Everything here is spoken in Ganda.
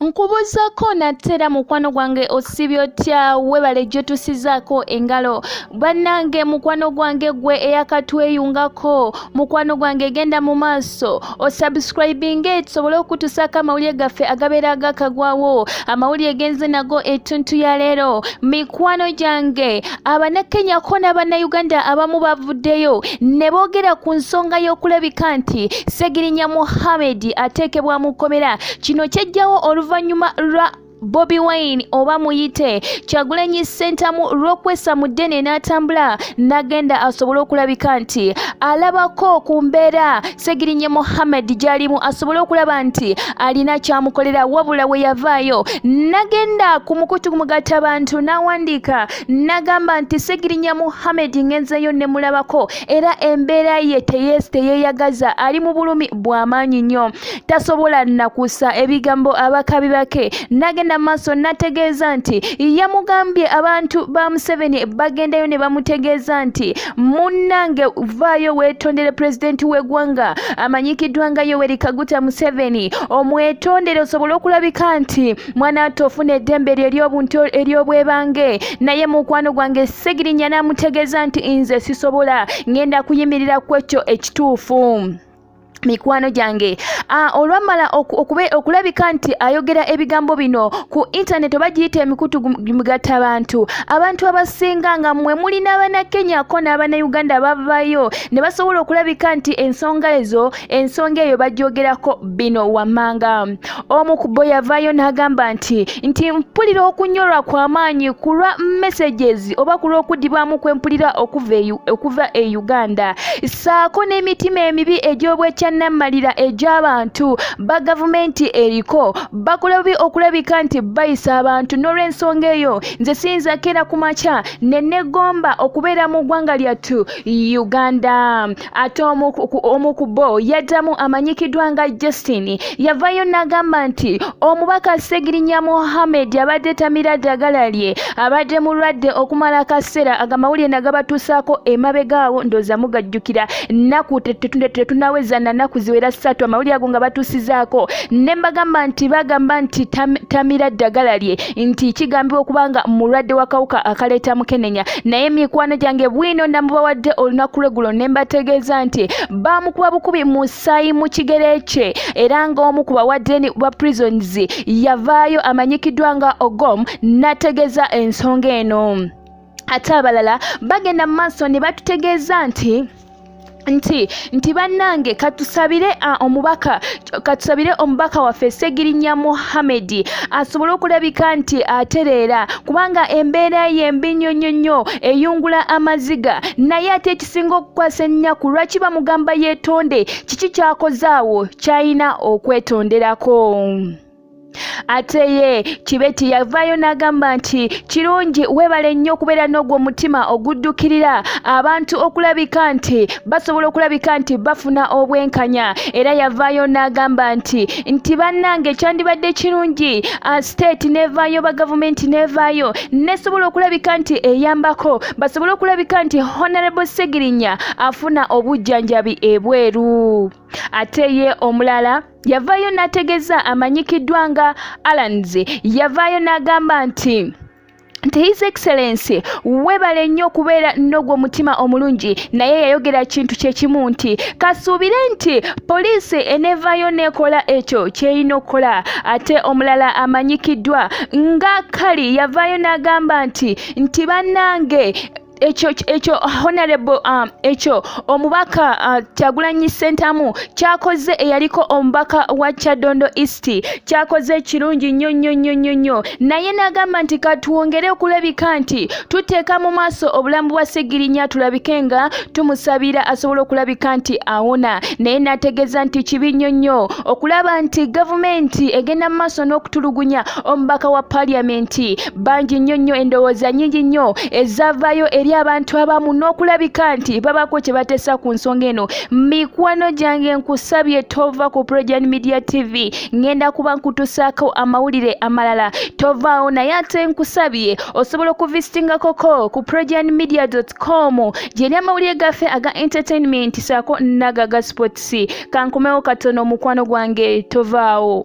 Nkubuzako natera mukwano gwange osibye otya webale gye tusizaako engalo bannange mukwano gwange gwe eyakatweyungako mukwano gwange genda mu maaso osubscribinge tusobole okutusaako amawulire gaffe agabeera agakagwawo amawulire genze nago etuntu ya leero mikwano gyange abanakkenyako n'abannayuganda abamu bavuddeyo ne boogera ku nsonga y'okulabika nti Ssegirinnya Muhammad ateekebwa mu kkomera kino kyejjawo oluvannyuma lwa Bobi Wine oba muyite Kyagulanyi Ssentamu lw'okwessa mu ddene n'atambula n'agenda asobole okulabika nti alabako ku mbeera Ssegirinnya Muhammad gy'alimu asobole okulaba nti alina kyamukolera wabula we yavaayo n'agenda ku mukutu mugatta abantu n'awandiika n'agamba nti Ssegirinnya Muhammad ngenzeyo ne mulabako era embeera ye teyeeyagaza ali mu bulumi bw'amaanyi nnyo tasobola nakusa ebigambo abakabi bake n'agenda maaso nategeeza nti yamugambye abantu ba Museveni bagendayo ne bamutegeeza nti munnange vaayo weetondere pulezidenti w'eggwanga amanyikiddwa nga Yoweri Kaguta Museveni omwetondere osobole okulabika nti mwana ato ofuna eddembe ery'obuntu ery'obwebange naye mukwano gwange Ssegirinnya n'amutegeeza nti nze sisobola ngenda kuyimirira ku ekyo ekituufu mikwano gyange olwamala okulabika nti ayogera ebigambo bino ku internet oba giyita emikutu mugatta abantu abasinga nga mmwe muli n'abanakkenyako n'abannayuganda bavaayo ne basobola okulabika nti ensonga eyo bagyogerako bino wammanga omu ku bo yavaayo n'agamba nti mpulira okunyolwa kw'amaanyi ku lwa messages oba ku lw'okuddibwamu kwe mpulira okuva e Uganda saako n'emitima emibi egy'obwekya nammalira egy'abantu ba gavumenti eriko bakola bubi okulabika nti bayisa abantu n'olw'ensonga eyo nze siyinza keera ku makya ne negomba okubeera mu ggwanga lyattu Uganda ate omu ku bo yaddamu amanyikiddwa nga Justine yavaayo n'agamba nti omubaka Ssegirinnya Muhammad abadde tamira ddagala lye abadde mulwadde okumala akaseera agamawulire nagabatuusaako emabegaawo ndooza mugajjukira nnaku tetunaweza na nnaku ziwera 3 amawulire ago nga batuusizaako ne mbagamba nti bagamba nti tamira ddagala lye nti kigambibwa okubanga mulwadde w'akawuka akaleeta mukenenya naye mikwano gyange bwino namubawadde olunaku lweggulo ne mbategeeza nti baamukuba bukubi mu ssaayi mu kigere kye era ng'omu ku bawadde ba prisons yavaayo amanyikiddwa nga Ogom n'ategeeza ensonga eno ate abalala bagenda mu maaso ne batutegeeza nti bannange katusabire omubaka waffe Ssegirinnya Muhammad asobole okulabika nti atereera kubanga embeera ye mbi nnyo eyungula amaziga naye ate ekisinga okukwasa ennaku lwaki bamugamba yeetonde kiki kyakozaawo kyalina okwetonderako ate ye Kibeti yavaayo n'agamba nti kirungi webale nnyo okubeera n'ogwo omutima oguddukirira abantu okulabika nti basobola okulabika nti bafuna obwenkanya era yavaayo n'agamba nti bannange kyandibadde kirungi state nevaayo ba gavumenti nevaayo nesobola okulabika nti eyambako basobole okulabika nti Honorable Ssegirinnya afuna obujjanjabi ebweru ate ye omulala yavaayo n'ategeeza amanyikiddwa nga Alanze yavaayo n'agamba nti His Excellency webale nnyo okubeera n'ogwo omutima omulungi naye yayogera kintu kyekimu nti kasuubire nti poliisi enevaayo n'ekola ekyo kyerina okukola ate omulala amanyikiddwa nga Kali yavaayo n'agamba nti bannange ekyo honorable ekyo omubaka Kyagulanyi Ssentamu kyakoze eyaliko omubaka wa Kyadondo East kyakoze kirungi nnyo naye n'agamba nti katuwongere okulabika nti tuteeka mu maaso obulamu bwa Ssegirinnya tulabike nga tumusabira asobola okulabika nti awona naye n'ategeeza nti kibi nnyo okulaba nti gavumenti egenda mu maaso n'okutulugunya omubaka wa paliamenti bangi nnyo endowooza nnyingi nnyo ezavaayo eri abantu abamu n'okulabika nti babako kye bateesa ku nsonga eno mikwano gyange nkusabye tova ku Progen Media TV ngenda kuba nkutusaako amawulire amalala tovaawo naye ate nkusabye osobola okuvisitingako ku progenmedia.com gyeri amawulire gaffe aga entertainment saako nagaga sports kankumewo katono mukwano gwange tovaawo.